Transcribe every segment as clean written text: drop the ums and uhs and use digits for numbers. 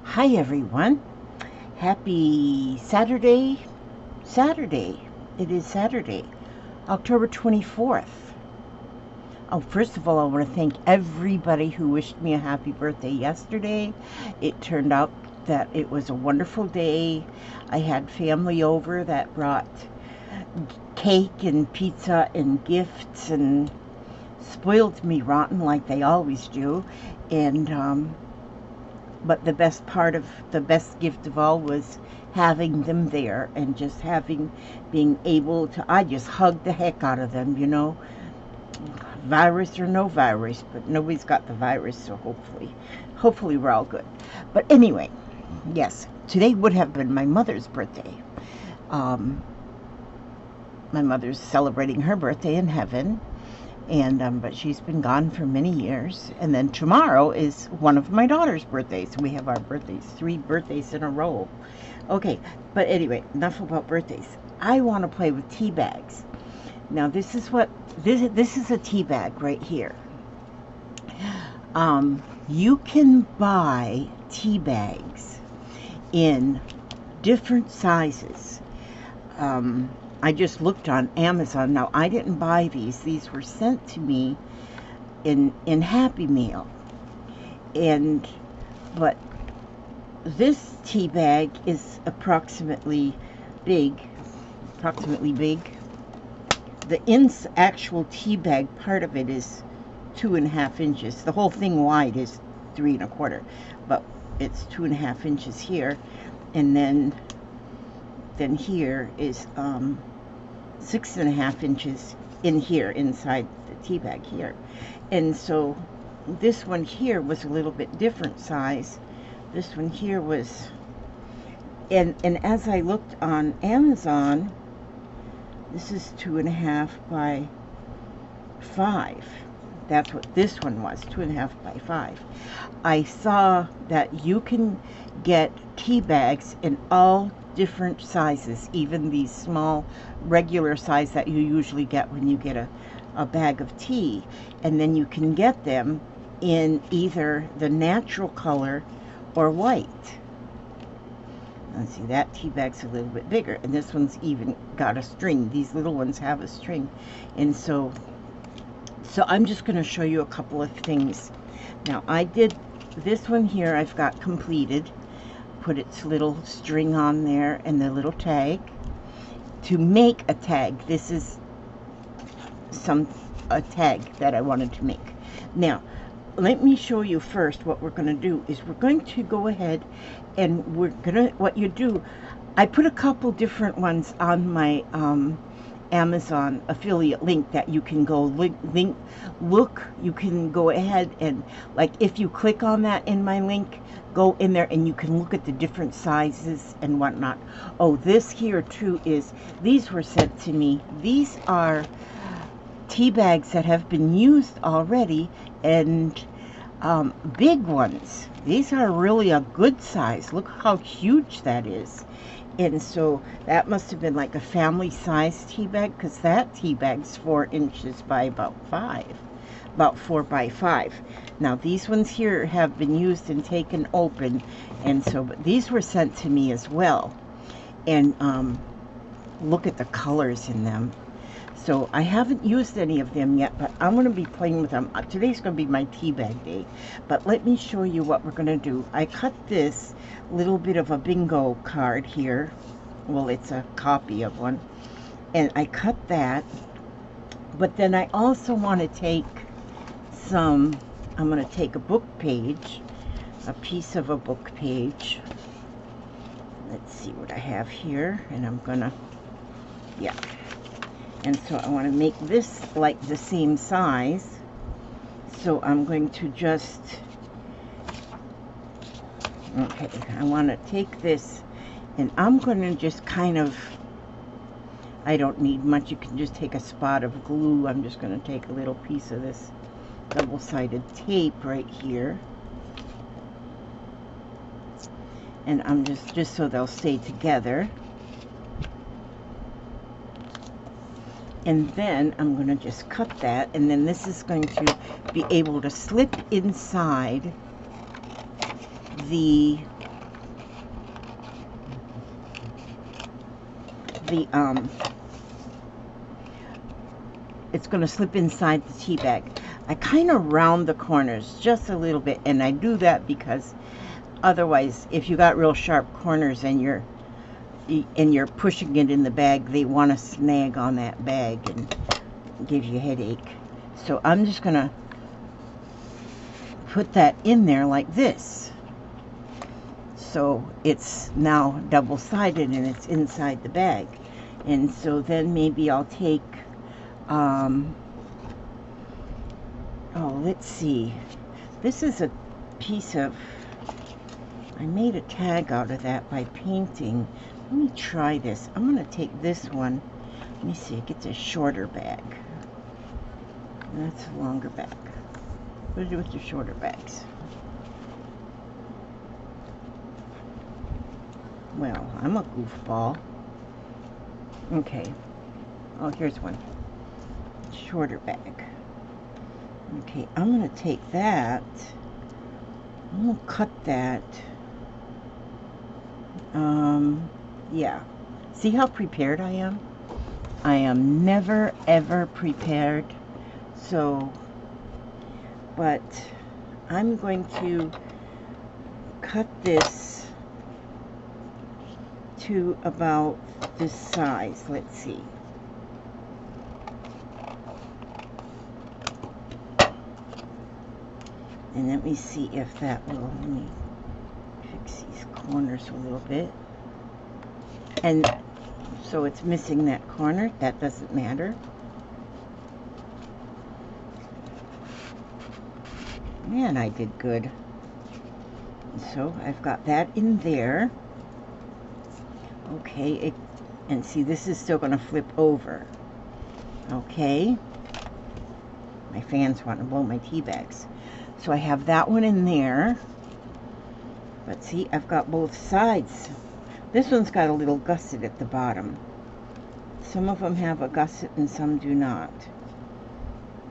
Hi everyone. Happy Saturday. It is Saturday, October 24th. Oh, first of all, I want to thank everybody who wished me a happy birthday yesterday. It turned out that it was a wonderful day. I had family over that brought cake and pizza and gifts and spoiled me rotten like they always do. And but the best gift of all was having them there and just being able to, I just hugged the heck out of them. Virus or no virus, but nobody's got the virus, so hopefully we're all good. But anyway, yes, today would have been my mother's birthday. Um, my mother's celebrating her birthday in heaven, and but she's been gone for many years. And then tomorrow is one of my daughter's birthdays. We have our birthdays, 3 birthdays in a row. Okay, but anyway, enough about birthdays. I want to play with tea bags. Now this is a tea bag right here. You can buy tea bags in different sizes. I just looked on Amazon. Now, I didn't buy these. These were sent to me in Happy Meal. But this tea bag is approximately big. The actual tea bag part of it is 2.5 inches. The whole thing wide is 3.25, but it's 2.5 inches here, and then here is 6.5 inches in here inside the tea bag here. And so this one here was a little bit different size. This one here was, and as I looked on Amazon, this is 2.5 by 5. That's what this one was, 2.5 by 5. I saw that you can get tea bags in all different sizes, even these small regular size that you usually get when you get a bag of tea. And then you can get them in either the natural color or white. Let's see, that tea bag's a little bit bigger, and this one's even got a string. These little ones have a string. And so I'm just going to show you a couple of things. Now, I did this one here, I've got completed. Put its little string on there and the little tag. To make a tag, this is a tag that I wanted to make. Now, let me show you first what we're going to do is we're going to go ahead and what you do, I put a couple different ones on my Amazon affiliate link that you can go you can go ahead and, like, if you click on that in my link, go in there and you can look at the different sizes and whatnot. Oh, this here too these were sent to me. These are tea bags that have been used already, and big ones. These are really a good size. Look how huge that is. And so that must have been like a family size tea bag, because that tea bag's 4 inches by about 4 by 5. Now these ones here have been used and taken open, and so, but these were sent to me as well. And look at the colors in them. So I haven't used any of them yet, but I'm going to be playing with them. Today's going to be my tea bag day. But let me show you what we're going to do. I cut this little bit of a bingo card here. Well, it's a copy of one. And I cut that. But then I also want to take I'm going to take a book page, a piece of a book page. Let's see what I have here. And I'm going to, yeah. And so I want to make this like the same size. So I'm going to just, okay, I want to take this and I'm going to just kind of, I don't need much. You can just take a spot of glue. I'm just going to take a little piece of this double-sided tape right here. And I'm just so they'll stay together. And then I'm going to just cut that, and then this is going to be able to slip inside the the, it's going to slip inside the tea bag. I kind of round the corners just a little bit, and I do that because otherwise, if you got real sharp corners and you're pushing it in the bag, they want to snag on that bag and give you a headache. So I'm just going to put that in there like this. So it's now double-sided and it's inside the bag. And so then maybe I'll take, oh, let's see. This is a piece of, I made a tag out of that by painting. Let me try this. I'm going to take this one. Let me see, it gets a shorter bag. That's a longer bag. What do you do with your shorter bags? Well, I'm a goofball. Okay. Oh, here's one. Shorter bag. Okay, I'm going to take that. I'm going to cut that. Yeah. See how prepared I am? I am never, ever prepared. So, but I'm going to cut this to about this size. Let's see. And let me see if that will, let me fix these corners a little bit. And so it's missing that corner. That doesn't matter. Man, I did good. So I've got that in there. Okay, and see, this is still going to flip over. Okay. My fans want to blow my tea bags. So I have that one in there. But see, I've got both sides. This one's got a little gusset at the bottom. Some of them have a gusset and some do not.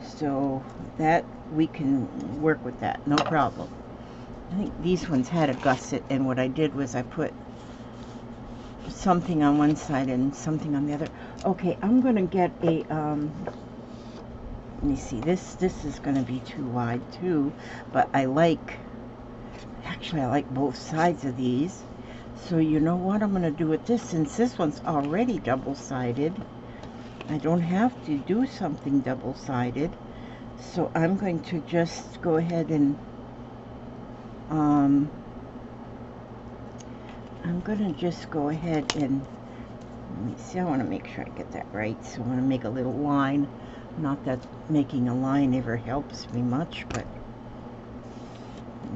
So that, we can work with that, no problem. I think these ones had a gusset, and what I did was I put something on one side and something on the other. Okay, I'm going to get a, let me see, this is going to be too wide too, but I like, actually I like both sides of these. So you know what I'm going to do with this, since this one's already double-sided, I don't have to do something double-sided. So I'm going to just go ahead and, I'm going to just go ahead and, let me see, I want to make sure I get that right. So I want to make a little line. Not that making a line ever helps me much, but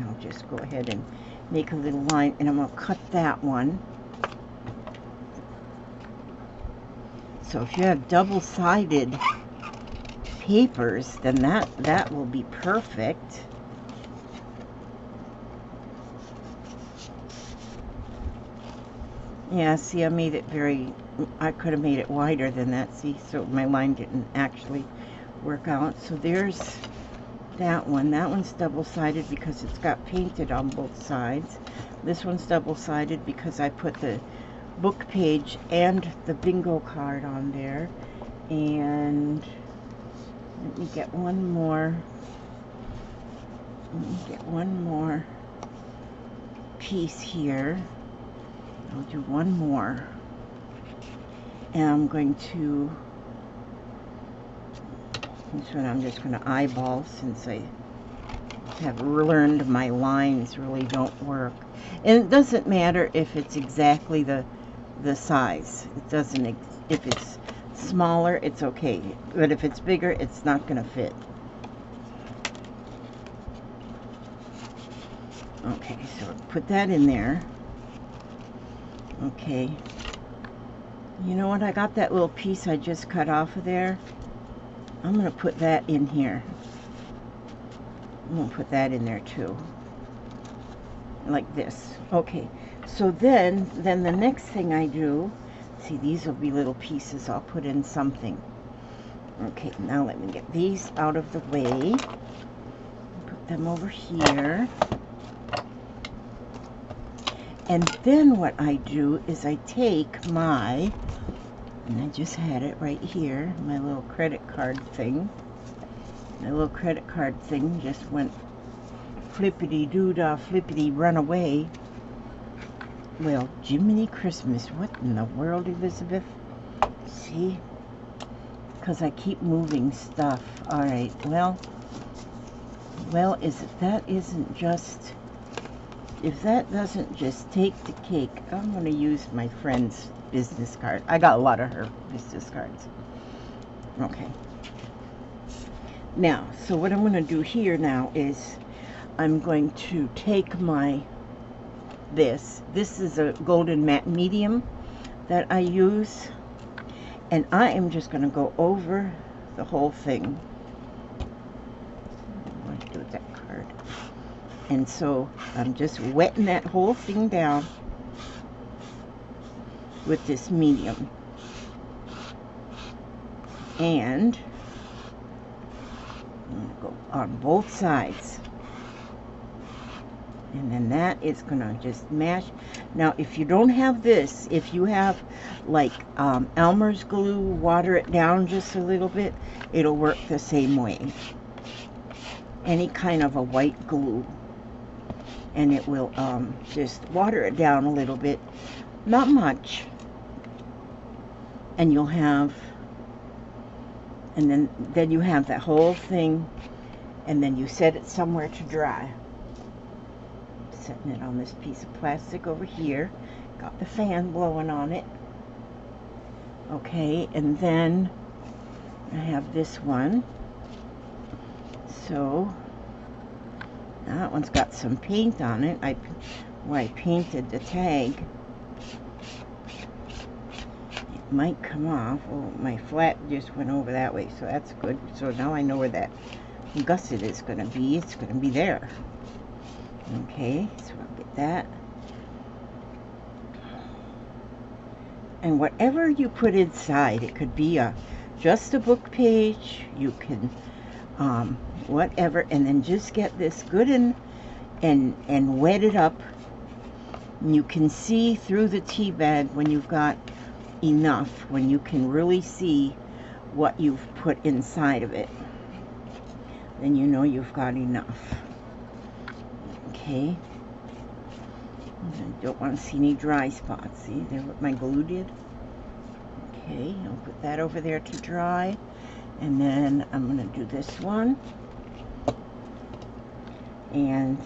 I'll just go ahead and make a little line, and I'm going to cut that one. So if you have double-sided papers, then that will be perfect. Yeah, see, I made it very, I could have made it wider than that, see, so my line didn't actually work out. So there's that one. That one's double-sided because it's got painted on both sides. This one's double-sided because I put the book page and the bingo card on there. And let me get one more. Let me get one more piece here. I'll do one more. And I'm going to, this one I'm just going to eyeball, since I have learned my lines really don't work. And it doesn't matter if it's exactly the size. It doesn't, if it's smaller, it's okay. But if it's bigger, it's not going to fit. Okay, so put that in there. Okay. You know what? I got that little piece I just cut off of there. I'm going to put that in here. I'm going to put that in there too. Like this. Okay. So then the next thing I do, see, these will be little pieces. I'll put in something. Okay, now let me get these out of the way. Put them over here. And then what I do is I take my And I just had it right here, my little credit card thing. My little credit card thing just went flippity-doo-dah, flippity run away. Well, Jiminy Christmas, what in the world, Elizabeth? See? Because I keep moving stuff. Alright, well, if that doesn't just take the cake, I'm going to use my friend's business card. I got a lot of her business cards. Okay. Now, so what I'm going to do here now is I'm going to take this is a golden matte medium that I use, and I am just going to go over the whole thing. What do I do with that card? And so I'm just wetting that whole thing down with this medium. And I'm going to go on both sides. And then that is going to just mash. Now, if you don't have this, if you have like Elmer's glue, water it down just a little bit, it'll work the same way. Any kind of a white glue. And it will just water it down a little bit. Not much. And you'll have, and then you have that whole thing, and then you set it somewhere to dry. Setting it on this piece of plastic over here. Got the fan blowing on it. Okay, and then I have this one. So that one's got some paint on it. I painted the tag. It might come off. Oh, my flat just went over that way, so that's good. So now I know where that gusset is going to be. It's going to be there. Okay, so I'll get that. And whatever you put inside, it could be just a book page. You can whatever, and then just get this good and wet it up. And you can see through the tea bag when you've got enough, when you can really see what you've put inside of it. Then you know you've got enough. Okay. I don't want to see any dry spots. See there what my glue did? Okay, I'll put that over there to dry. And then I'm going to do this one. And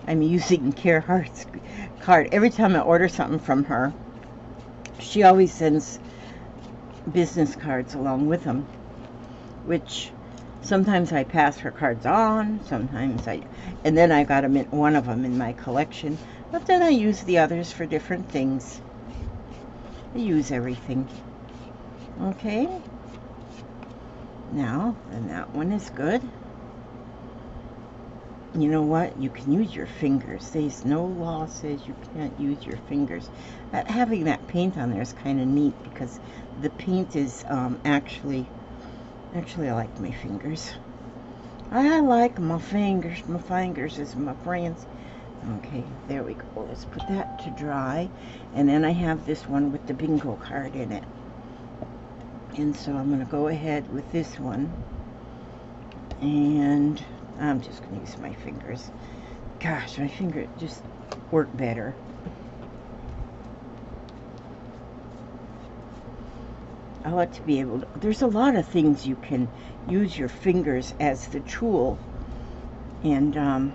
I'm using Carhartt's card. Every time I order something from her, she always sends business cards along with them, which sometimes I pass her cards on, sometimes and then I got them in one of them in my collection, but then I use the others for different things. I use everything. Okay. Now, then that one is good. You know what? You can use your fingers. There's no law says you can't use your fingers. Having that paint on there is kind of neat because the paint is actually I like my fingers. I like my fingers. My fingers is my friends. Okay, there we go. Let's put that to dry. And then I have this one with the bingo card in it. And so I'm going to go ahead with this one. And I'm just going to use my fingers. Gosh, my finger just work better. I like to be able to, there's a lot of things you can use your fingers as the tool. And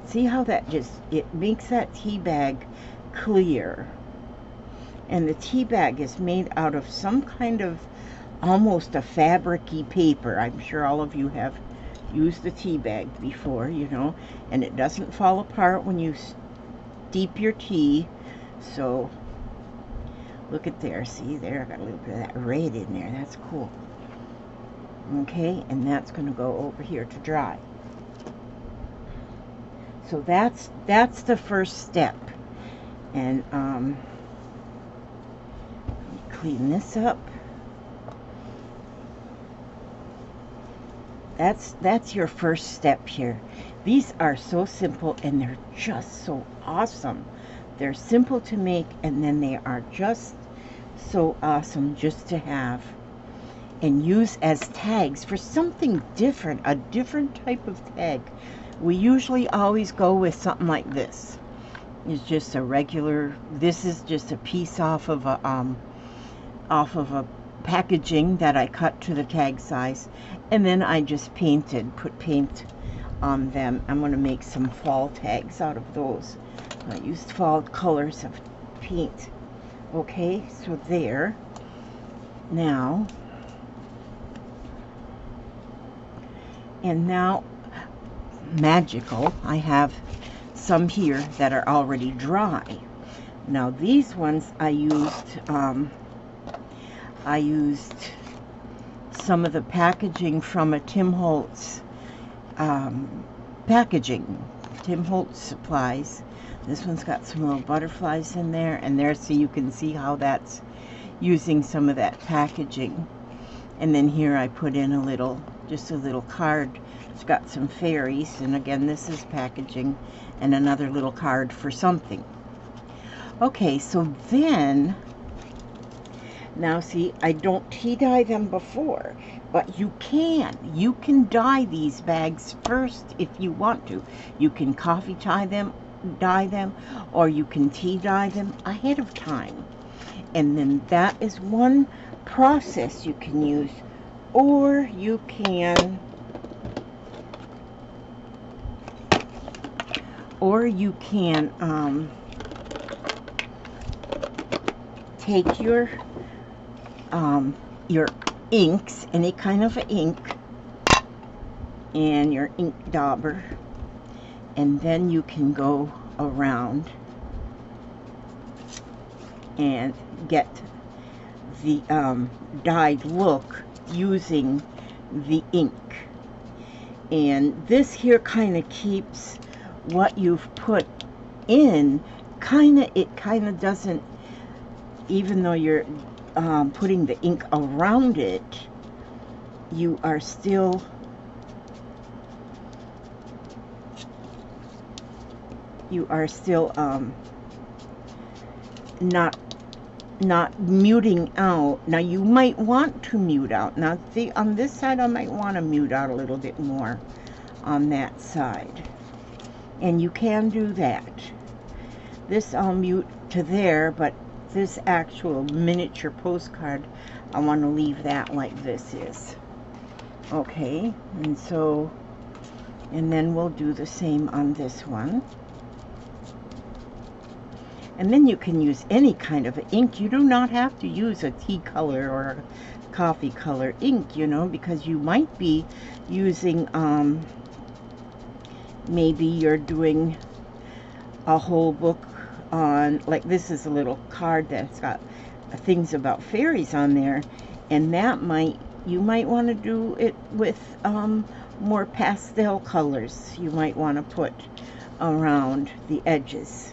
see how that just, it makes that tea bag clear. And the tea bag is made out of some kind of almost a fabric-y paper. I'm sure all of you have used the tea bag before, you know, and it doesn't fall apart when you steep your tea. So look at there, see there, I got a little bit of that red in there. That's cool. Okay, and that's going to go over here to dry. So that's the first step. And clean this up. that's your first step here. These are so simple and they're just so awesome. They're simple to make and then they are just so awesome just to have and use as tags for something different, a different type of tag. We usually always go with something like this. It's just a regular, this is just a piece off of a packaging that I cut to the tag size, and then I just put paint on them. I'm going to make some fall tags out of those. I used fall colors of paint. Okay, so there. Now, and now, magical, I have some here that are already dry. Now these ones I used some of the packaging from a Tim Holtz packaging, Tim Holtz supplies. This one's got some little butterflies in there, and there, so you can see how that's using some of that packaging. And then here I put in just a little card. It's got some fairies, and again this is packaging, and another little card for something. Okay, so then, now see, I don't tea dye them before, but you can dye these bags first if you want to. You can coffee dye them, or you can tea dye them ahead of time. And then that is one process you can use, or you can take your inks, any kind of ink, and your ink dauber, and then you can go around and get the dyed look using the ink. And this here kind of keeps what you've put in, it kind of doesn't, even though you're putting the ink around it, you are still not muting out. Now you might want to mute out. Now see, on this side I might want to mute out a little bit more on that side, and you can do that. This I'll mute to there, but this actual miniature postcard, I want to leave that like this is. Okay, and so, and then we'll do the same on this one. And then you can use any kind of ink. You do not have to use a tea color or a coffee color ink, you know, because you might be using, maybe you're doing a whole book on, like this is a little card that's got things about fairies on there, and that you might want to do it with more pastel colors. You might want to put around the edges.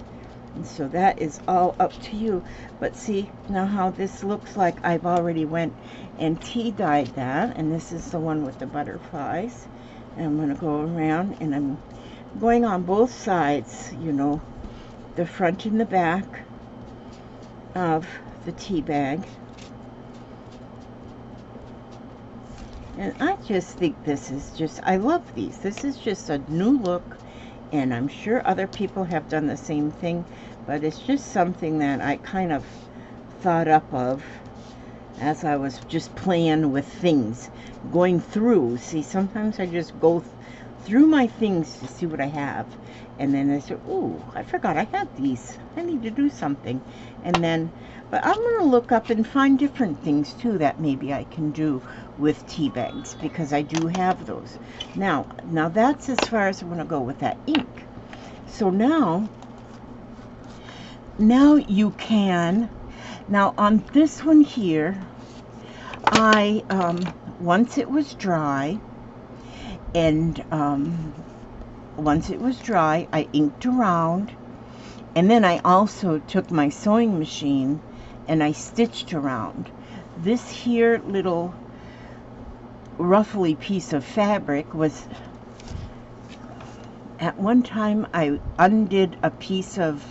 And so that is all up to you. But see now how this looks like I've already went and tea dyed that, and this is the one with the butterflies. And I'm going to go around, and I'm going on both sides, you know, the front and the back of the tea bag. And I just think this is just, I love these. This is just a new look, and I'm sure other people have done the same thing, but it's just something that I kind of thought up of as I was just playing with things, going through. See, sometimes I just go through my things to see what I have, and then I said, ooh, I forgot I had these. I need to do something. And then, but I'm going to look up and find different things too that maybe I can do with tea bags, because I do have those. Now that's as far as I'm going to go with that ink. So now you can, now on this one here, I, once it was dry, and once it was dry, I inked around, and then I also took my sewing machine and I stitched around. This here little ruffly piece of fabric was, at one time I undid a piece of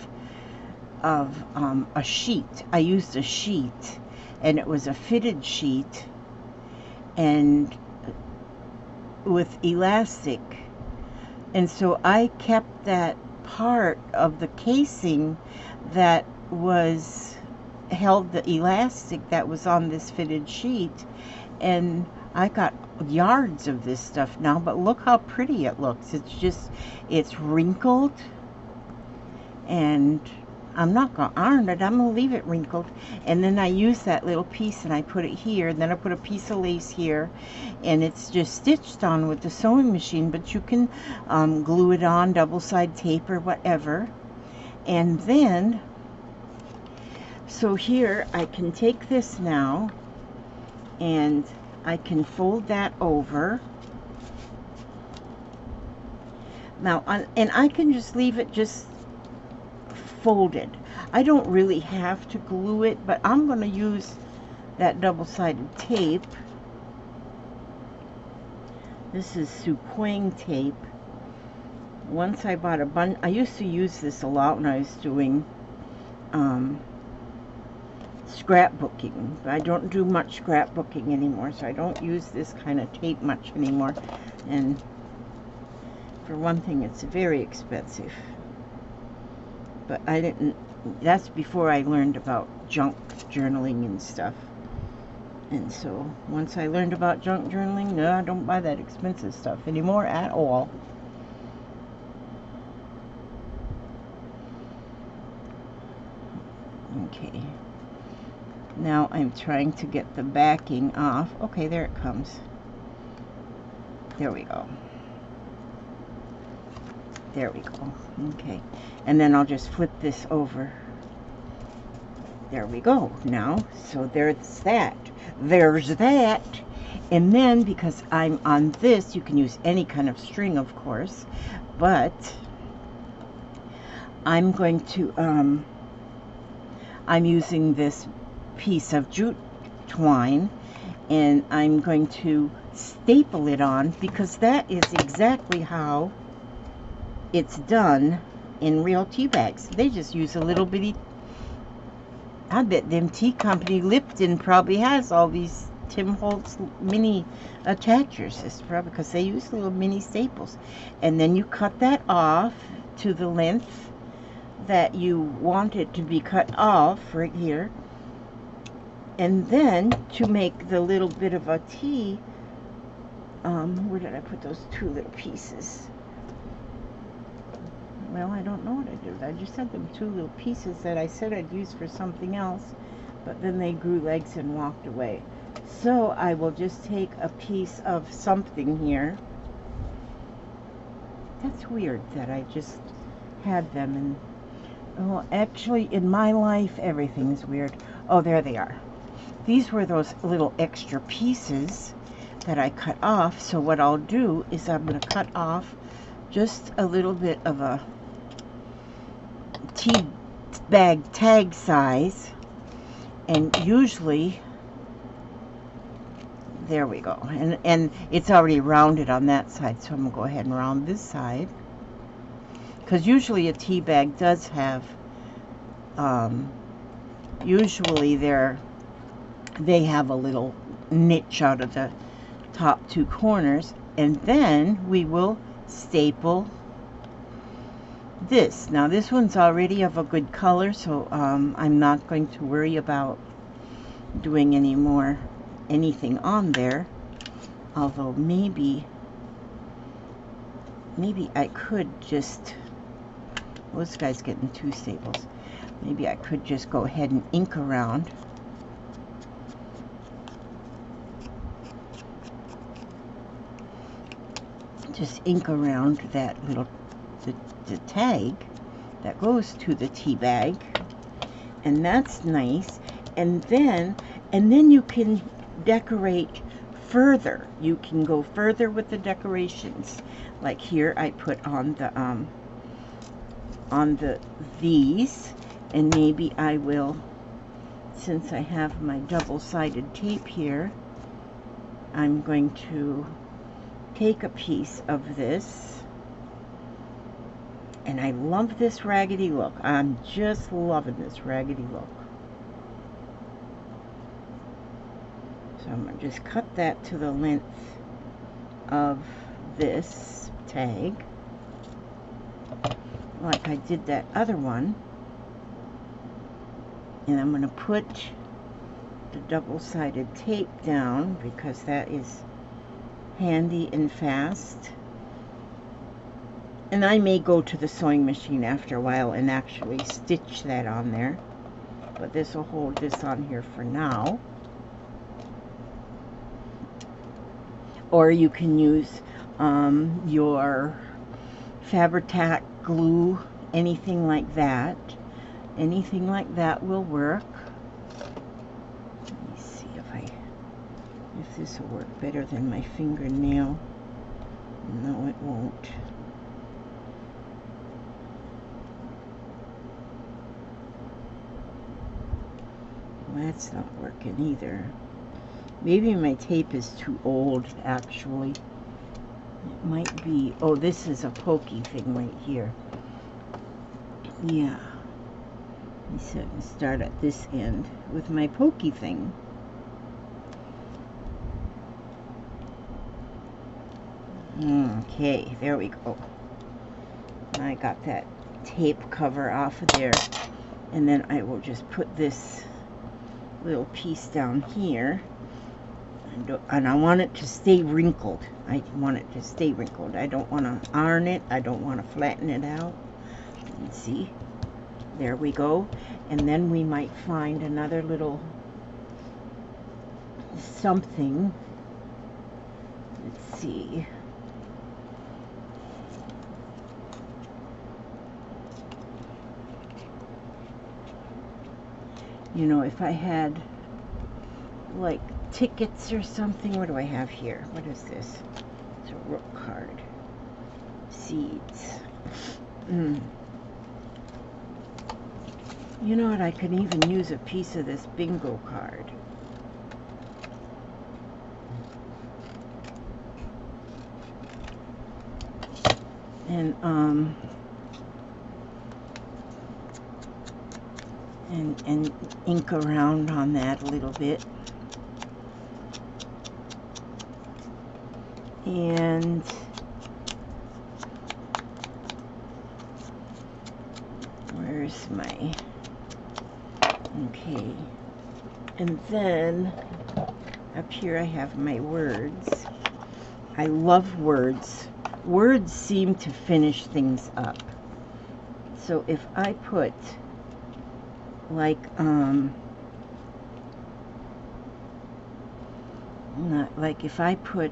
a sheet. I used a sheet, and it was a fitted sheet, and with elastic, and so I kept that part of the casing that was held the elastic that was on this fitted sheet, and I got yards of this stuff now, but look how pretty it looks. It's wrinkled, and I'm not going to iron it. I'm going to leave it wrinkled. And then I use that little piece and I put it here. And then I put a piece of lace here. And it's just stitched on with the sewing machine. But you can glue it on, double-side tape or whatever. And then, so here I can take this now and I can fold that over. Now, and I can just leave it just folded. I don't really have to glue it, but I'm going to use that double-sided tape. This is Suquang tape. Once I bought a bunch. I used to use this a lot when I was doing scrapbooking. I don't do much scrapbooking anymore, so I don't use this kind of tape much anymore. And for one thing, it's very expensive. But I didn't, that's before I learned about junk journaling and stuff. And so, once I learned about junk journaling, no, I don't buy that expensive stuff anymore at all. Okay. Now I'm trying to get the backing off. Okay, there it comes. There we go. There we go. Okay. And then I'll just flip this over. There we go. Now, so there's that. There's that. And then, because I'm on this, you can use any kind of string, of course. But I'm going to, I'm using this piece of jute twine. And I'm going to staple it on, because that is exactly how it's done in real tea bags. They just use a little bitty, I bet them tea company Lipton probably has all these Tim Holtz mini attachers. It's probably because they use little mini staples. And then you cut that off to the length that you want it to be cut off right here. And then to make the little bit of a tea, where did I put those two little pieces? Well, I don't know what I did. I just had them two little pieces that I said I'd use for something else, but then they grew legs and walked away. So I will just take a piece of something here. That's weird that I just had them, and oh, actually in my life everything's weird. Oh, there they are. These were those little extra pieces that I cut off. So what I'll do is I'm going to cut off just a little bit of a tea bag tag size, and usually, there we go, and it's already rounded on that side, so I'm going to go ahead and round this side, because usually a tea bag does have, usually they have a little niche out of the top two corners, and then we will staple this. Now this one's already of a good color, so I'm not going to worry about doing anything on there, although maybe I could just, well, this guy's getting two staples. Maybe I could just go ahead and ink around. Just ink around that little the tag that goes to the tea bag, and that's nice. And then you can decorate further. You can go further with the decorations. Like here, I put on these, and maybe I will, since I have my double-sided tape here, I'm going to take a piece of this, and I love this raggedy look. I'm just loving this raggedy look. So I'm going to just cut that to the length of this tag, like I did that other one. And I'm going to put the double-sided tape down because that is handy and fast. And I may go to the sewing machine after a while and actually stitch that on there. But this will hold this on here for now. Or you can use your Fabri-Tac glue, anything like that. Anything like that will work. Let me see if this will work better than my fingernail. No, it won't. Well, that's not working either. Maybe my tape is too old, actually. It might be. Oh, this is a pokey thing right here. Yeah. So I can start at this end with my pokey thing. Okay, there we go. I got that tape cover off of there. And then I will just put this little piece down here. And I want it to stay wrinkled. I want it to stay wrinkled. I don't want to iron it. I don't want to flatten it out. And see? There we go. And then we might find another little something. Let's see. You know, if I had like tickets or something. What do I have here? What is this? It's a rook card. Seeds. You know what? I could even use a piece of this bingo card. And ink around on that a little bit. And where's my, okay, and then up here I have my words. I love words. Words seem to finish things up. So if I put like not like if I put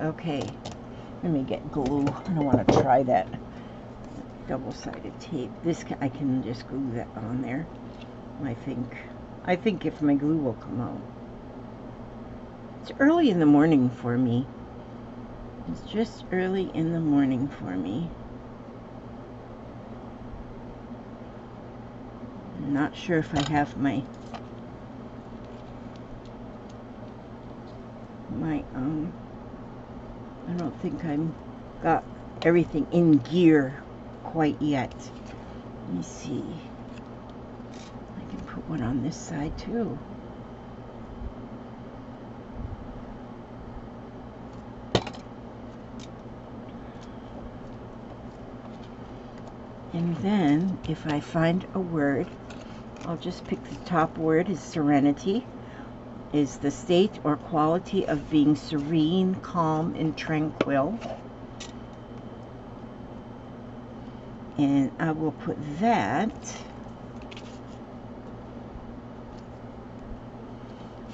okay, let me get glue. I don't want to try that double-sided tape. This I can just glue that on there. I think if my glue will come out. It's early in the morning for me. It's just early in the morning for me. I'm not sure if I have my I don't think I'm got everything in gear quite yet. Let me see. I can put one on this side too. And then if I find a word, I'll just pick the top word is serenity. Is the state or quality of being serene, calm, and tranquil. And I will put that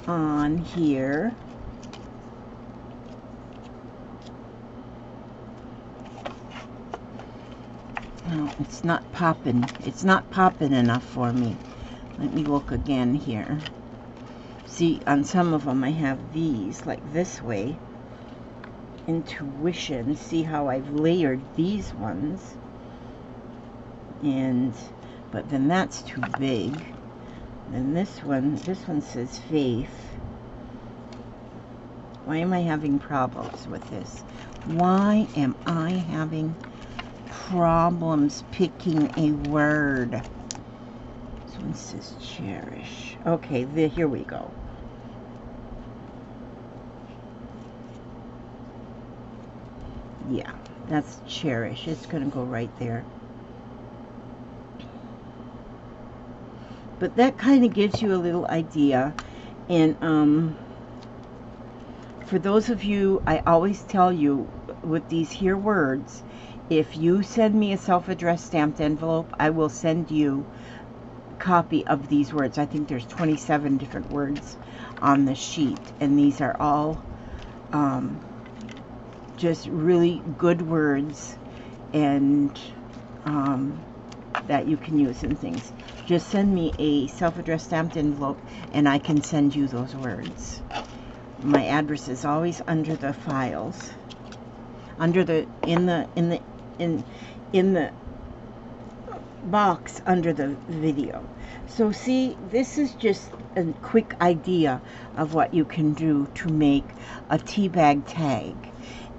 on here. No, it's not popping. It's not popping enough for me. Let me look again here. See, on some of them I have these, like this way. Intuition. See how I've layered these ones. But then that's too big. Then this one says faith. Why am I having problems with this? Why am I having problems picking a word? This one says cherish. Okay, here we go. Yeah, that's cherish. It's going to go right there. But that kind of gives you a little idea. And for those of you, I always tell you with these here words, if you send me a self-addressed stamped envelope, I will send you a copy of these words. I think there's 27 different words on the sheet, and these are all just really good words, and that you can use in things. Just send me a self-addressed stamped envelope and I can send you those words. My address is always under the files, under the in the box under the video. So see, this is just a quick idea of what you can do to make a tea bag tag.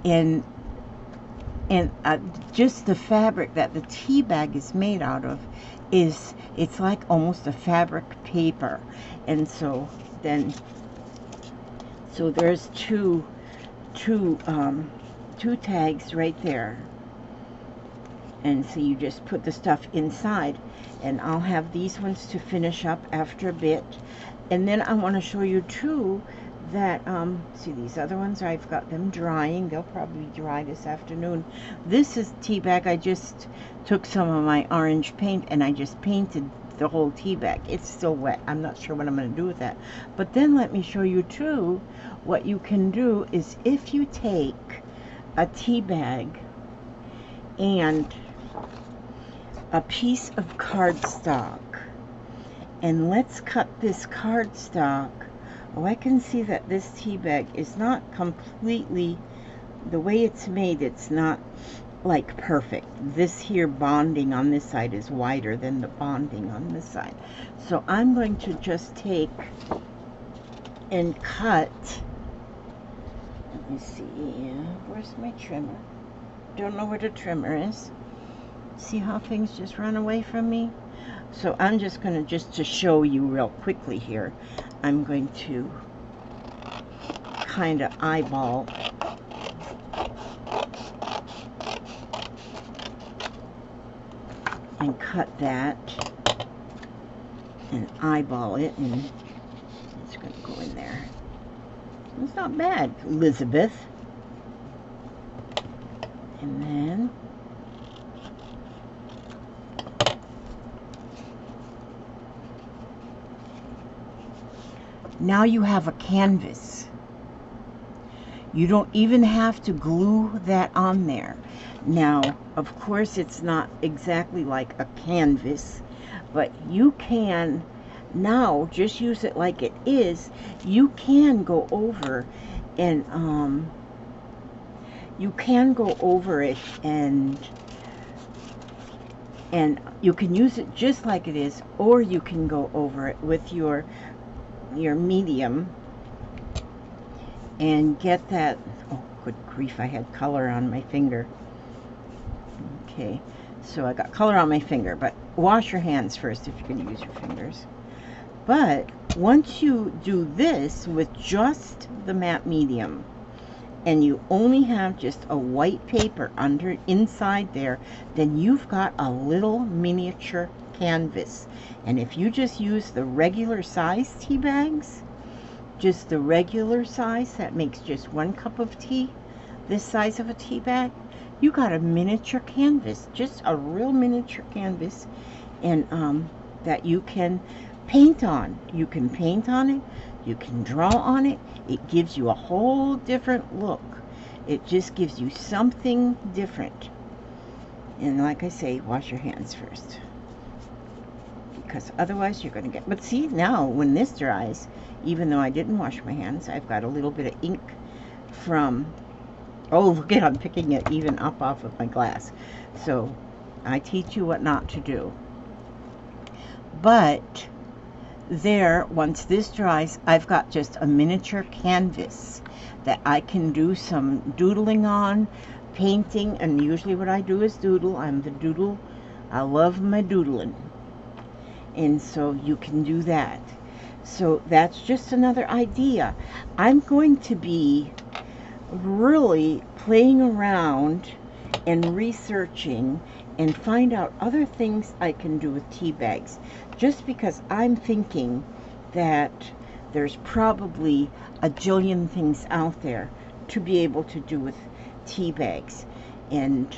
And just the fabric that the tea bag is made out of it's like almost a fabric paper. And so there's two tags right there. And so you just put the stuff inside, and I'll have these ones to finish up after a bit. And then I want to show you too that see, these other ones, I've got them drying. They'll probably dry this afternoon. This is tea bag. I just took some of my orange paint and I just painted the whole tea bag. It's still wet. I'm not sure what I'm going to do with that. But then let me show you too what you can do is if you take a tea bag and a piece of cardstock, and let's cut this cardstock. Oh, I can see that this tea bag is not completely, the way it's made, it's not like perfect. This here bonding on this side is wider than the bonding on this side. So I'm going to just take and cut, let me see, where's my trimmer? Don't know where the trimmer is. See how things just run away from me? So I'm just going to, just to show you real quickly here, I'm going to kind of eyeball and cut that and eyeball it, and it's going to go in there. It's not bad, Elizabeth. And then now you have a canvas. You don't even have to glue that on there. Now, of course, it's not exactly like a canvas, but you can now just use it like it is. You can go over and you can go over it and you can use it just like it is, or you can go over it with your medium and get that. Oh, good grief, I had color on my finger. Okay, so I got color on my finger, but wash your hands first if you're going to use your fingers. But once you do this with just the matte medium, and you only have just a white paper inside there, then you've got a little miniature canvas. And if you just use the regular size tea bags, just the regular size that makes just 1 cup of tea, this size of a tea bag, you got a miniature canvas, just a real miniature canvas, and that you can paint on. You can paint on it, you can draw on it. It gives you a whole different look. It just gives you something different. And like I say, wash your hands first, because otherwise you're going to get, but see, now when this dries, even though I didn't wash my hands, I've got a little bit of ink from, oh, look at, I'm picking it even up off of my glass. So I teach you what not to do. But there, once this dries, I've got just a miniature canvas that I can do some doodling on, painting, and usually what I do is doodle. I'm the doodle. I love my doodling. And so you can do that. So that's just another idea. I'm going to be really playing around and researching and find out other things I can do with tea bags, just because I'm thinking that there's probably a jillion things out there to be able to do with tea bags. And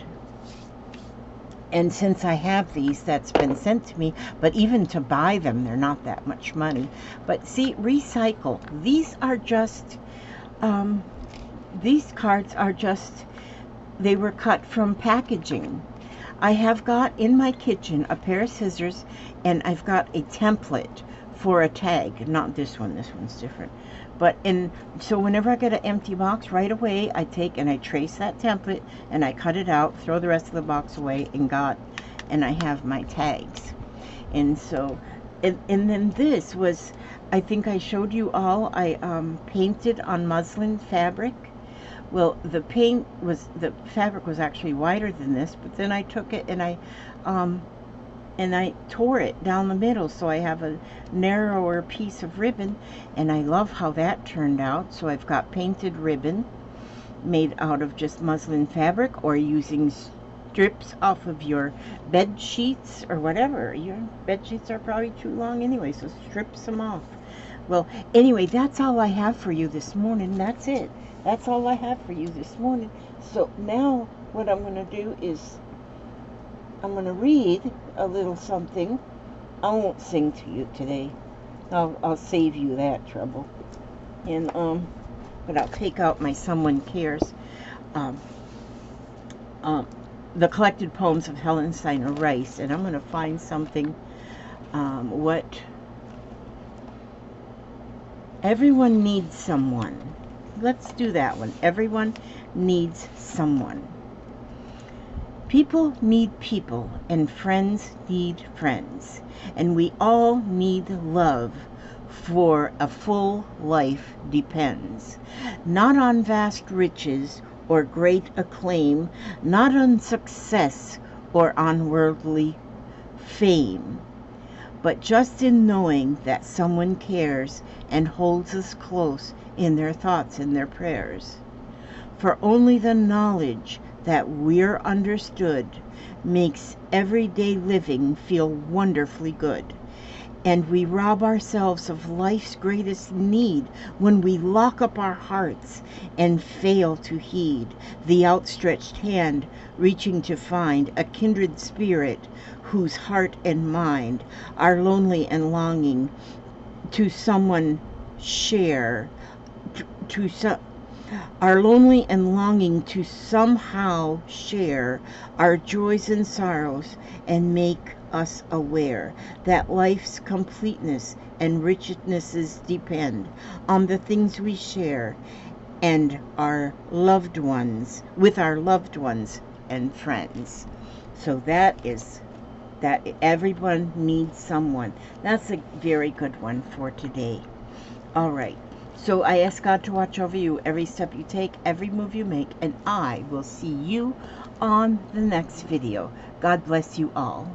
since I have these that's been sent to me, but even to buy them, they're not that much money. But see, recycle. These are just, these cards are just, they were cut from packaging. I have got in my kitchen a pair of scissors, and I've got a template for a tag. Not this one, this one's different. But so whenever I get an empty box, right away I take and I trace that template and I cut it out, throw the rest of the box away, and I have my tags. And so, and then this was, I think I showed you all, I painted on muslin fabric. Well, the fabric was actually wider than this, but then I took it and I tore it down the middle, so I have a narrower piece of ribbon, and I love how that turned out. So I've got painted ribbon made out of just muslin fabric, or using strips off of your bed sheets or whatever. Your bed sheets are probably too long anyway, so strips them off. Well, anyway, that's all I have for you this morning. That's it. That's all I have for you this morning. So now what I'm going to do is I'm going to read a little something. I won't sing to you today. I'll save you that trouble. And but I'll take out my Someone Cares. The collected poems of Helen Steiner Rice, and I'm going to find something. What everyone needs someone. Let's do that one. Everyone needs someone. People need people, and friends need friends, and we all need love, for a full life depends not on vast riches or great acclaim, not on success or on worldly fame, but just in knowing that someone cares and holds us close in their thoughts and their prayers. For only the knowledge that we're understood makes everyday living feel wonderfully good. And we rob ourselves of life's greatest need when we lock up our hearts and fail to heed the outstretched hand reaching to find a kindred spirit whose heart and mind are lonely and longing to someone share, are lonely and longing to somehow share our joys and sorrows, and make us aware that life's completeness and richnesses depend on the things we share and our loved ones, with our loved ones and friends. So that everyone needs someone. That's a very good one for today. All right. So I ask God to watch over you every step you take, every move you make, and I will see you on the next video. God bless you all.